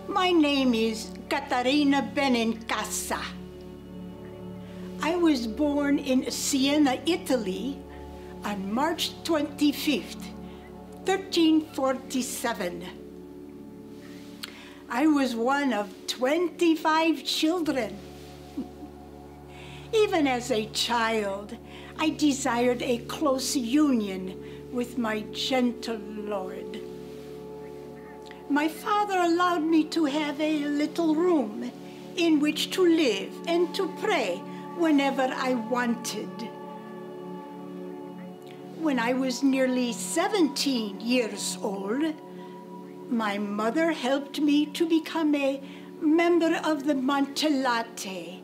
My name is Catarina Benincasa. I was born in Siena, Italy on March 25th, 1347. I was one of 25 children. Even as a child, I desired a close union with my gentle Lord. My father allowed me to have a little room in which to live and to pray whenever I wanted. When I was nearly 17 years old, my mother helped me to become a member of the Montellate,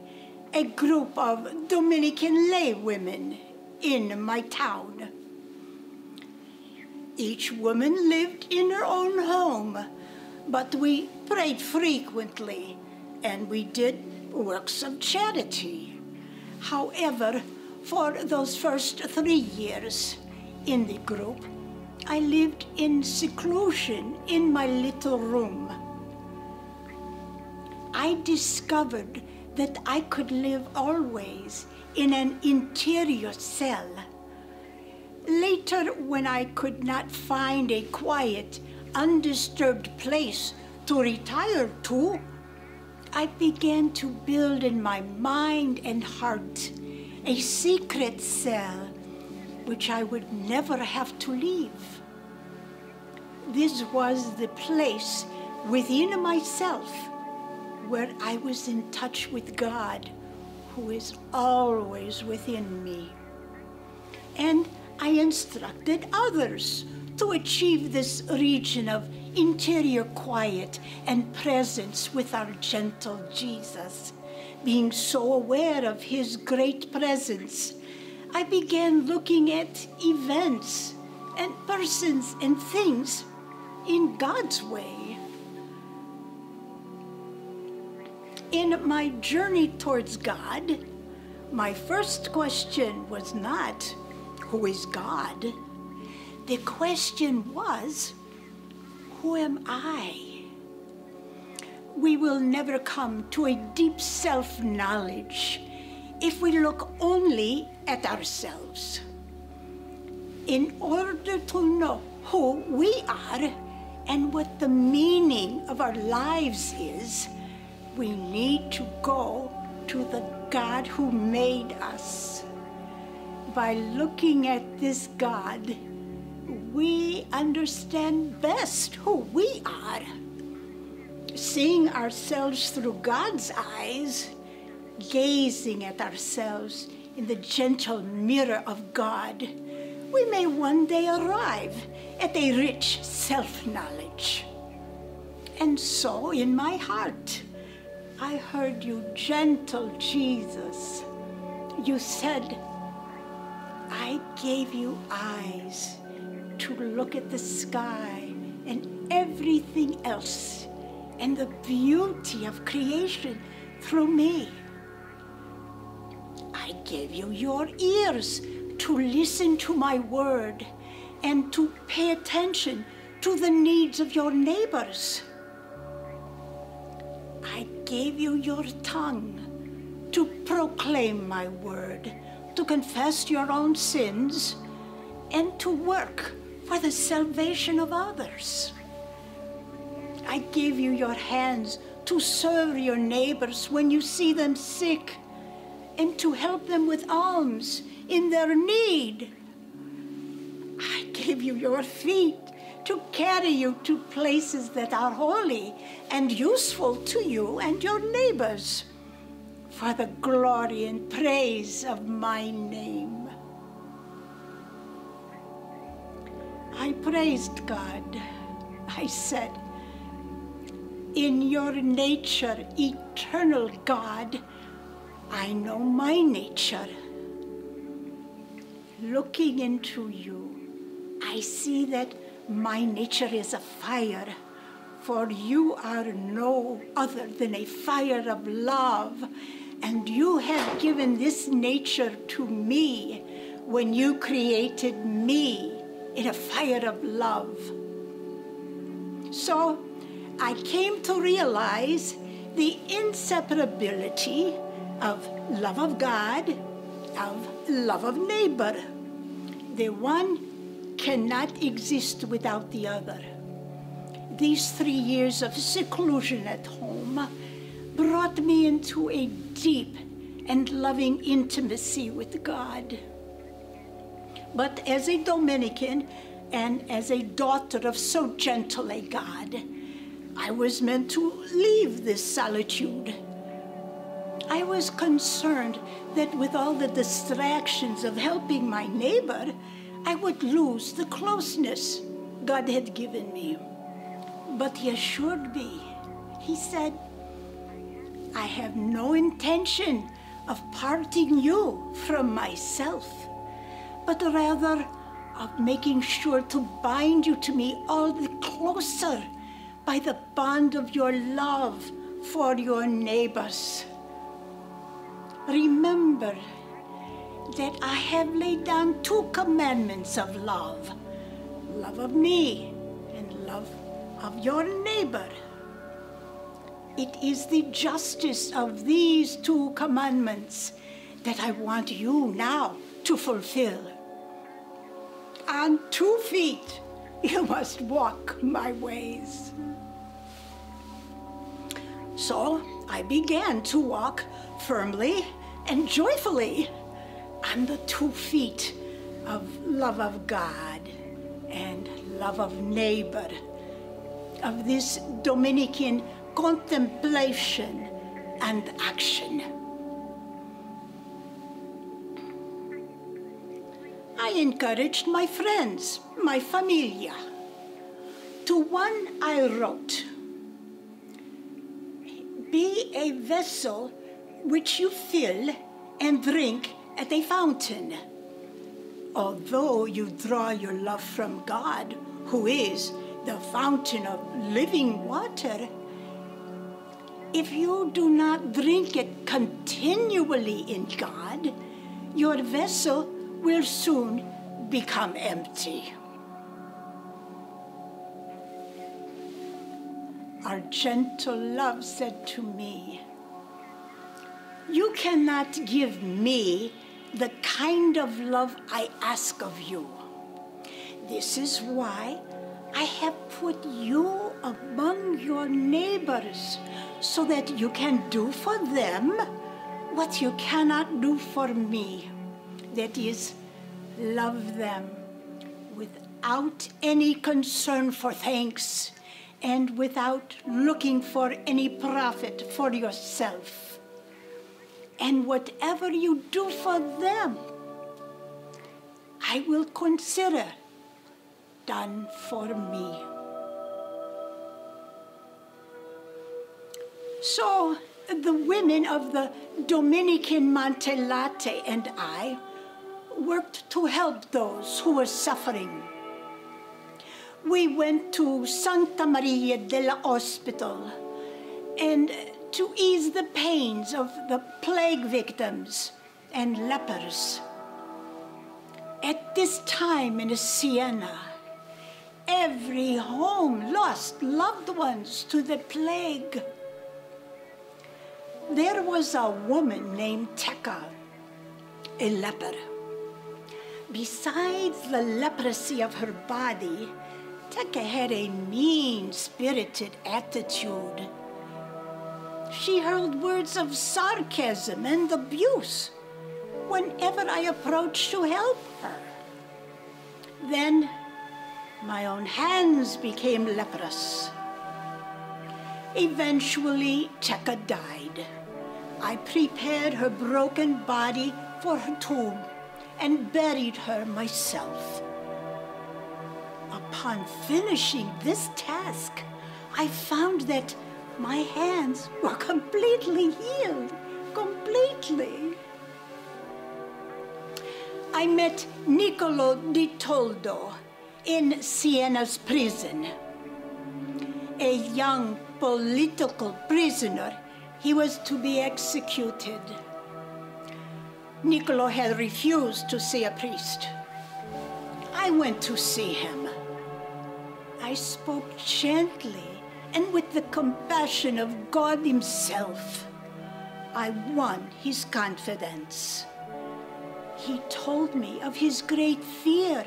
a group of Dominican lay women in my town. Each woman lived in her own home, but we prayed frequently and we did works of charity. However, for those first 3 years in the group, I lived in seclusion in my little room. I discovered that I could live always in an interior cell. Later, when I could not find a quiet, undisturbed place to retire to, I began to build in my mind and heart a secret cell which I would never have to leave. This was the place within myself where I was in touch with God, who is always within me. And I instructed others to achieve this region of interior quiet and presence with our gentle Jesus. Being so aware of his great presence, I began looking at events and persons and things in God's way. In my journey towards God, my first question was not, who is God? The question was, who am I? We will never come to a deep self-knowledge if we look only at ourselves. In order to know who we are and what the meaning of our lives is, we need to go to the God who made us. By looking at this God, we understand best who we are. Seeing ourselves through God's eyes, gazing at ourselves in the gentle mirror of God, we may one day arrive at a rich self-knowledge. And so, in my heart, I heard you, gentle Jesus. You said, I gave you eyes to look at the sky and everything else and the beauty of creation through me. I gave you your ears to listen to my word and to pay attention to the needs of your neighbors. I gave you your tongue to proclaim my word, to confess your own sins, and to work for the salvation of others. I gave you your hands to serve your neighbors when you see them sick, and to help them with alms in their need. I gave you your feet to carry you to places that are holy and useful to you and your neighbors, for the glory and praise of my name. I praised God. I said, in your nature, eternal God, I know my nature. Looking into you, I see that my nature is a fire, for you are no other than a fire of love, and you have given this nature to me when you created me in a fire of love. So I came to realize the inseparability of love of God, of love of neighbor. The one cannot exist without the other. These 3 years of seclusion at home brought me into a deep and loving intimacy with God. But as a Dominican and as a daughter of so gentle a God, I was meant to leave this solitude. I was concerned that with all the distractions of helping my neighbor, I would lose the closeness God had given me. But he assured me, he said, I have no intention of parting you from myself, but rather of making sure to bind you to me all the closer by the bond of your love for your neighbors. Remember that I have laid down 2 commandments of love, love of me and love of your neighbor. It is the justice of these 2 commandments that I want you now to fulfill. On 2 feet, you must walk my ways. So I began to walk firmly and joyfully on the 2 feet of love of God and love of neighbor, of this Dominican contemplation and action. I encouraged my friends, my familia. To one I wrote, be a vessel which you fill and drink at a fountain. Although you draw your love from God, who is the fountain of living water, if you do not drink it continually in God, your vessel will soon become empty. Our gentle love said to me, you cannot give me the kind of love I ask of you. This is why I have put you among your neighbors, so that you can do for them what you cannot do for me. That is, love them without any concern for thanks and without looking for any profit for yourself. And whatever you do for them, I will consider done for me. So the women of the Dominican Montelate and I worked to help those who were suffering. We went to Santa Maria della Hospital and to ease the pains of the plague victims and lepers. At this time in Siena, every home lost loved ones to the plague. There was a woman named Teka, a leper. Besides the leprosy of her body, Teka had a mean-spirited attitude. She hurled words of sarcasm and abuse whenever I approached to help her. Then my own hands became leprous. Eventually, Teka died. I prepared her broken body for her tomb and buried her myself. Upon finishing this task, I found that my hands were completely healed, completely. I met Niccolo di Toldo in Siena's prison. A young political prisoner, he was to be executed. Niccolo had refused to see a priest. I went to see him. I spoke gently and with the compassion of God Himself, I won his confidence. He told me of his great fear.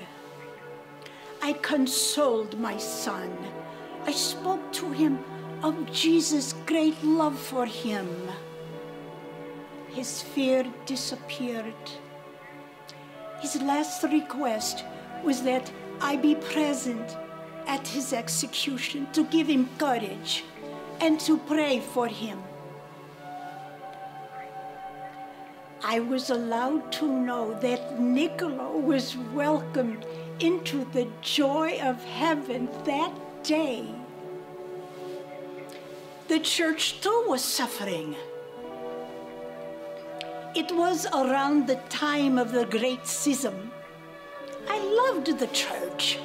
I consoled my son. I spoke to him of Jesus' great love for him. His fear disappeared. His last request was that I be present at his execution to give him courage and to pray for him. I was allowed to know that Niccolo was welcomed into the joy of heaven that day. The church too was suffering. It was around the time of the Great Schism. I loved the church.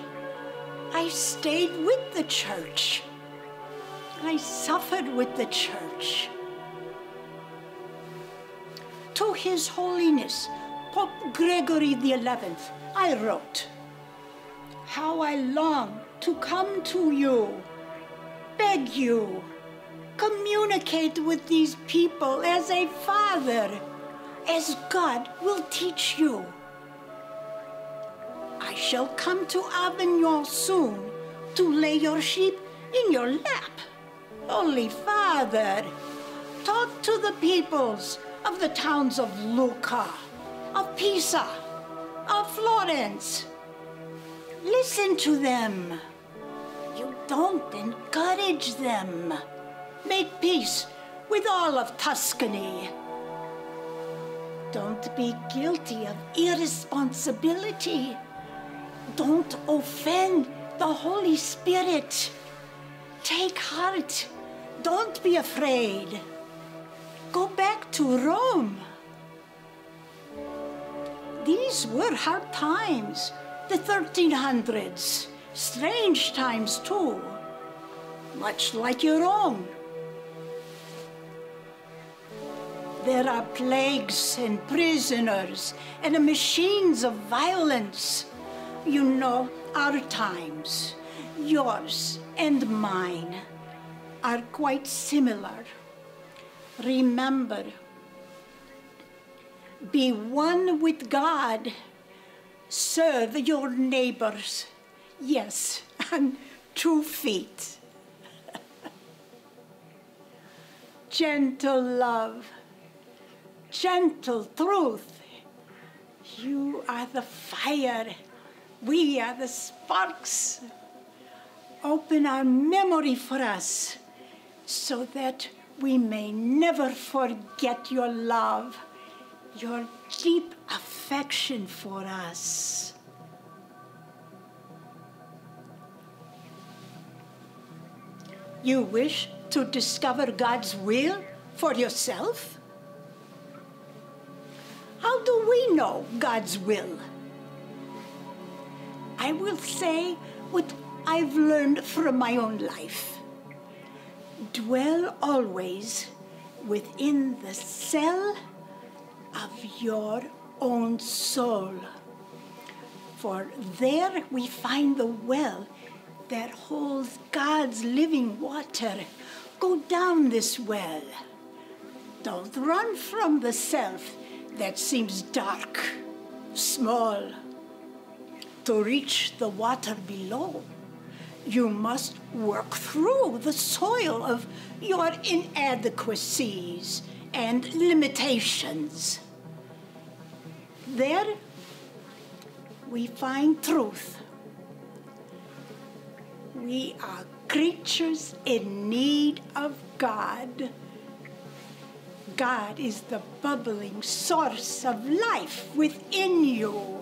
I stayed with the church. I suffered with the church. To His Holiness, Pope Gregory XI, I wrote, "How I long to come to you, beg you, communicate with these people as a father, as God will teach you. I shall come to Avignon soon to lay your sheep in your lap. Holy Father, talk to the peoples of the towns of Lucca, of Pisa, of Florence. Listen to them. You don't encourage them. Make peace with all of Tuscany. Don't be guilty of irresponsibility. Don't offend the Holy Spirit. Take heart. Don't be afraid. Go back to Rome." These were hard times, the 1300s, strange times too, much like your own. There are plagues and prisoners and machines of violence. You know, our times, yours and mine, are quite similar. Remember, be one with God. Serve your neighbors. Yes, on 2 feet. Gentle love, gentle truth. You are the fire. We are the sparks. Open our memory for us so that we may never forget your love, your deep affection for us. You wish to discover God's will for yourself? How do we know God's will? I will say what I've learned from my own life. Dwell always within the cell of your own soul. For there we find the well that holds God's living water. Go down this well. Don't run from the self that seems dark, small. To reach the water below, you must work through the soil of your inadequacies and limitations. There we find truth. We are creatures in need of God. God is the bubbling source of life within you.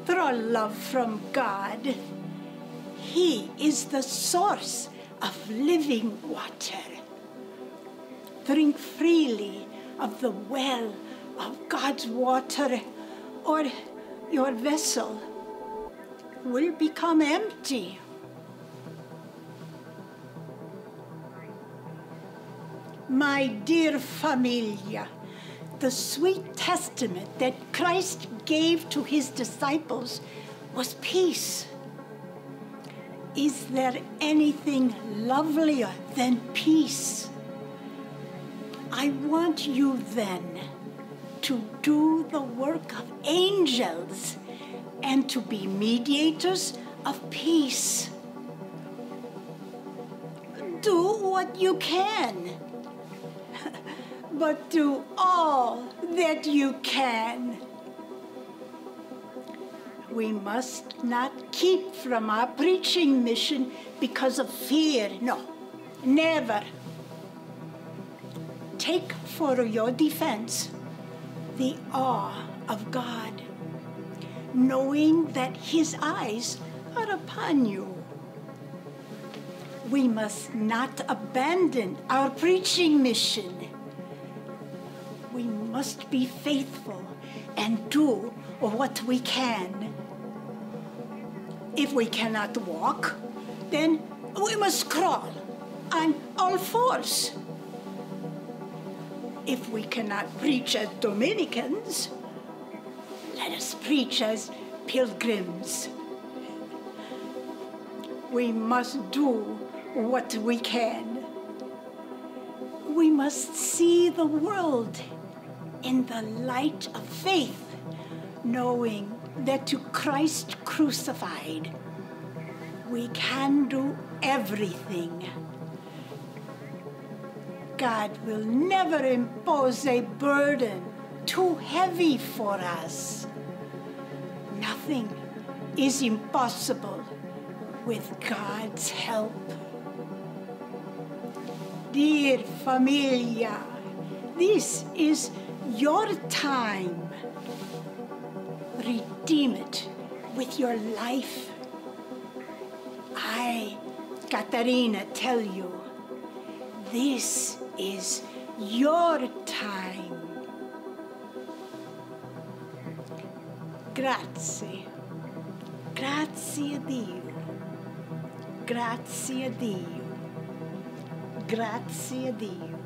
Draw love from God. He is the source of living water. Drink freely of the well of God's water, or your vessel will become empty. My dear familia, the sweet testament that Christ gave to his disciples was peace. Is there anything lovelier than peace? I want you then to do the work of angels and to be mediators of peace. Do what you can, but do all that you can. We must not keep from our preaching mission because of fear. No, never. Take for your defense the awe of God, knowing that His eyes are upon you. We must not abandon our preaching mission. We must be faithful and do what we can. If we cannot walk, then we must crawl on all fours. If we cannot preach as Dominicans, let us preach as pilgrims. We must do what we can. We must see the world in the light of faith, knowing that to Christ crucified, we can do everything. God will never impose a burden too heavy for us. Nothing is impossible with God's help. Dear familia, this is your time. Redeem it with your life. I, Catarina, tell you, this is your time. Grazie. Grazie a Dio. Grazie a Dio. Grazie a Dio.